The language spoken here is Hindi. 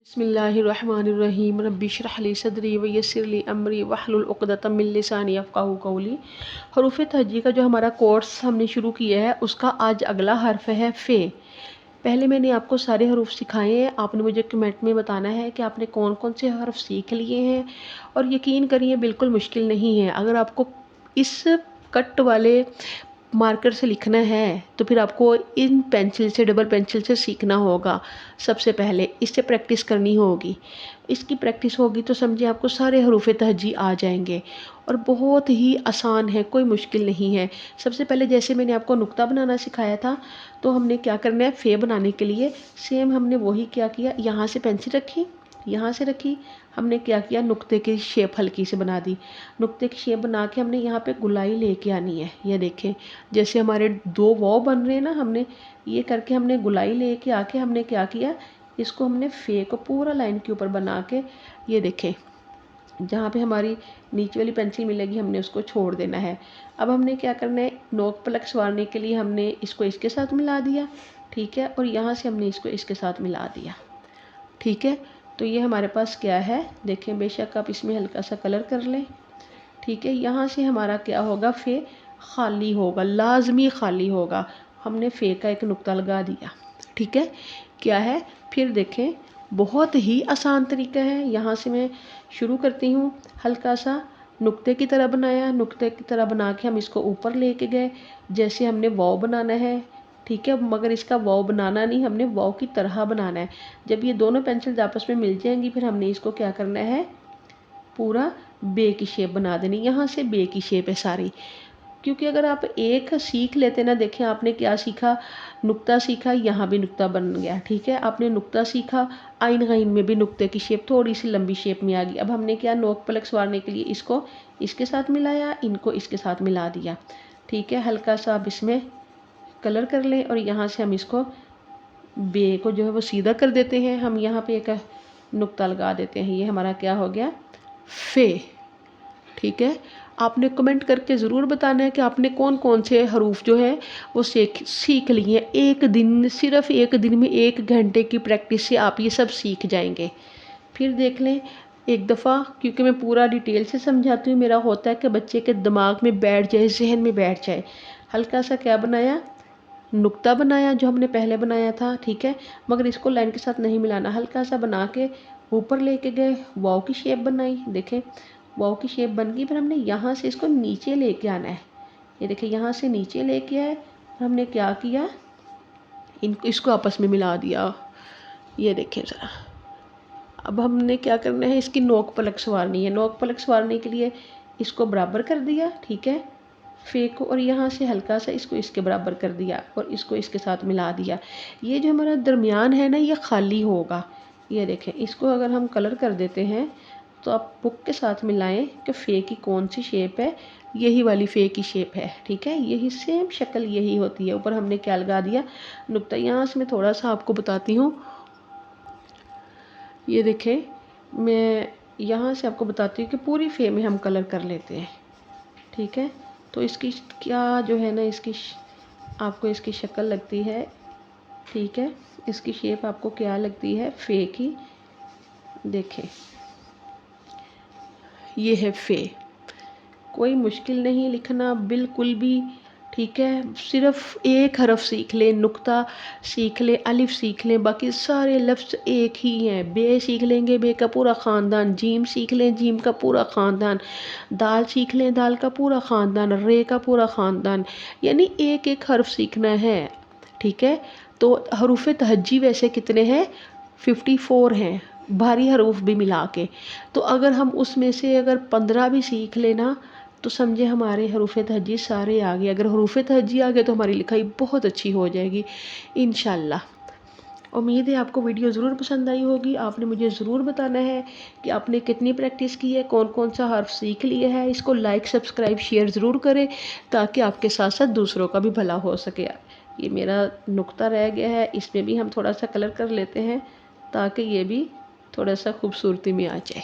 बिस्मिल्लाहिर्रहमानिर्रहीम रब्बि इश्रह ली सदरी व यस्सिर ली अमरी वहलुल उक़दतम मिन लिसानी यफ़क़हू क़ौली। हरूफ़ तहज्जी का जो हमारा कोर्स हमने शुरू किया है उसका आज अगला हर्फ है फ़े। पहले मैंने आपको सारे हरूफ सिखाए हैं, आपने मुझे कमेंट में बताना है कि आपने कौन कौन से हर्फ सीख लिए हैं। और यकीन करिए बिल्कुल मुश्किल नहीं है। अगर आपको इस कट वाले मार्कर से लिखना है तो फिर आपको इन पेंसिल से, डबल पेंसिल से सीखना होगा। सबसे पहले इससे प्रैक्टिस करनी होगी। इसकी प्रैक्टिस होगी तो समझिए आपको सारे हरूफ तहज्जी आ जाएंगे। और बहुत ही आसान है, कोई मुश्किल नहीं है। सबसे पहले जैसे मैंने आपको नुक्ता बनाना सिखाया था, तो हमने क्या करना है, फ़े बनाने के लिए सेम हमने वही क्या किया, यहाँ से पेंसिल रखी, यहाँ से रखी, हमने क्या किया, नुक्ते की शेप हल्की से बना दी। नुक्ते की शेप बना के हमने यहाँ पे गुलाई लेके आनी है। ये देखें, जैसे हमारे दो वाव बन रहे हैं ना, हमने ये करके हमने गुलाई लेके आके हमने क्या किया, इसको हमने फ़े को पूरा लाइन के ऊपर बना के, ये देखें जहाँ पे हमारी नीचे वाली पेंसिल मिलेगी हमने उसको छोड़ देना है। अब हमने क्या करना है, नोक पलक संवारने के लिए हमने इसको इसके साथ मिला दिया, ठीक है, और यहाँ से हमने इसको इसके साथ मिला दिया, ठीक है। तो ये हमारे पास क्या है, देखें, बेशक आप इसमें हल्का सा कलर कर लें, ठीक है। यहाँ से हमारा क्या होगा, फ़े खाली होगा, लाजमी खाली होगा। हमने फ़े का एक नुक्ता लगा दिया, ठीक है। क्या है, फिर देखें, बहुत ही आसान तरीका है। यहाँ से मैं शुरू करती हूँ, हल्का सा नुक्ते की तरह बनाया, नुक्ते की तरह बना के हम इसको ऊपर लेके गए, जैसे हमने वाव बनाना है, ठीक है। मगर इसका वाव बनाना नहीं, हमने वाव की तरह बनाना है। जब ये दोनों पेंसिल्स आपस में मिल जाएंगी फिर हमने इसको क्या करना है, पूरा बे की शेप बना देनी। यहाँ से बे की शेप है सारी, क्योंकि अगर आप एक सीख लेते ना, देखें आपने क्या सीखा, नुक्ता सीखा, यहाँ भी नुक्ता बन गया, ठीक है। आपने नुक्ता सीखा, आइन गाइन में भी नुक्ते की शेप थोड़ी सी लंबी शेप में आ गई। अब हमने क्या, नोक पलक संवारने के लिए इसको इसके साथ मिलाया, इनको इसके साथ मिला दिया, ठीक है। हल्का सा आप इसमें कलर कर लें और यहाँ से हम इसको बे को जो है वो सीधा कर देते हैं। हम यहाँ पे एक नुक्ता लगा देते हैं, ये हमारा क्या हो गया, फ़े, ठीक है। आपने कमेंट करके ज़रूर बताना है कि आपने कौन कौन से हरूफ जो है वो सीख लिए हैं। एक दिन, सिर्फ एक दिन में 1 घंटे की प्रैक्टिस से आप ये सब सीख जाएंगे। फिर देख लें एक दफ़ा, क्योंकि मैं पूरा डिटेल से समझाती हूँ, मेरा होता है कि बच्चे के दिमाग में बैठ जाए, जहन में बैठ जाए। हल्का सा क्या बनाया, नुक्ता बनाया जो हमने पहले बनाया था, ठीक है, मगर इसको लाइन के साथ नहीं मिलाना। हल्का सा बना के ऊपर लेके गए, वाव की शेप बनाई, देखें वाव की शेप बन गई। फिर हमने यहाँ से इसको नीचे लेके आना है, ये देखिए यहाँ से नीचे लेके आए, हमने क्या किया, इसको आपस में मिला दिया। ये देखें ज़रा, अब हमने क्या करना है, इसकी नोक पलक संवारनी है। नोक पलक संवारने के लिए इसको बराबर कर दिया, ठीक है, फ़े को, और यहाँ से हल्का सा इसको इसके बराबर कर दिया और इसको इसके साथ मिला दिया। ये जो हमारा दरमियान है ना, ये खाली होगा। ये देखें, इसको अगर हम कलर कर देते हैं तो आप बुक के साथ मिलाएं कि फ़े की कौन सी शेप है, यही वाली फ़े की शेप है, ठीक है। यही सेम शक्ल यही होती है। ऊपर हमने क्या लगा दिया, नुक्ता। यहाँ से मैं थोड़ा सा आपको बताती हूँ, ये देखें, मैं यहाँ से आपको बताती हूँ कि पूरी फ़े में हम कलर कर लेते हैं, ठीक है। तो इसकी क्या जो है ना, इसकी आपको इसकी शक्ल लगती है, ठीक है, इसकी शेप आपको क्या लगती है फ़े की, देखें ये है फ़े। कोई मुश्किल नहीं लिखना बिल्कुल भी, ठीक है। सिर्फ एक हरफ सीख लें, नुक्ता सीख लें, अलिफ सीख लें, बाकी सारे लफ्ज़ एक ही हैं। बे सीख लेंगे, बे का पूरा ख़ानदान, जीम सीख लें, जीम का पूरा ख़ानदान, दाल सीख लें, दाल का पूरा ख़ानदान, रे का पूरा ख़ानदान, यानी एक एक हरफ सीखना है, ठीक है। तो हरूफ तहज्जी वैसे कितने हैं, 54 हैं, भारी हरूफ भी मिला के। तो अगर हम उसमें से अगर 15 भी सीख लेना तो समझे हमारे हरूफ तहज्जी सारे आ गए। अगर हरूफ तहज्जी आ गए तो हमारी लिखाई बहुत अच्छी हो जाएगी इंशाल्लाह। उम्मीद है आपको वीडियो ज़रूर पसंद आई होगी। आपने मुझे ज़रूर बताना है कि आपने कितनी प्रैक्टिस की है, कौन कौन सा हर्फ सीख लिया है। इसको लाइक, सब्सक्राइब, शेयर ज़रूर करें ताकि आपके साथ साथ दूसरों का भी भला हो सके। ये मेरा नुक्ता रह गया है, इसमें भी हम थोड़ा सा कलर कर लेते हैं ताकि ये भी थोड़ा सा खूबसूरती में आ जाए।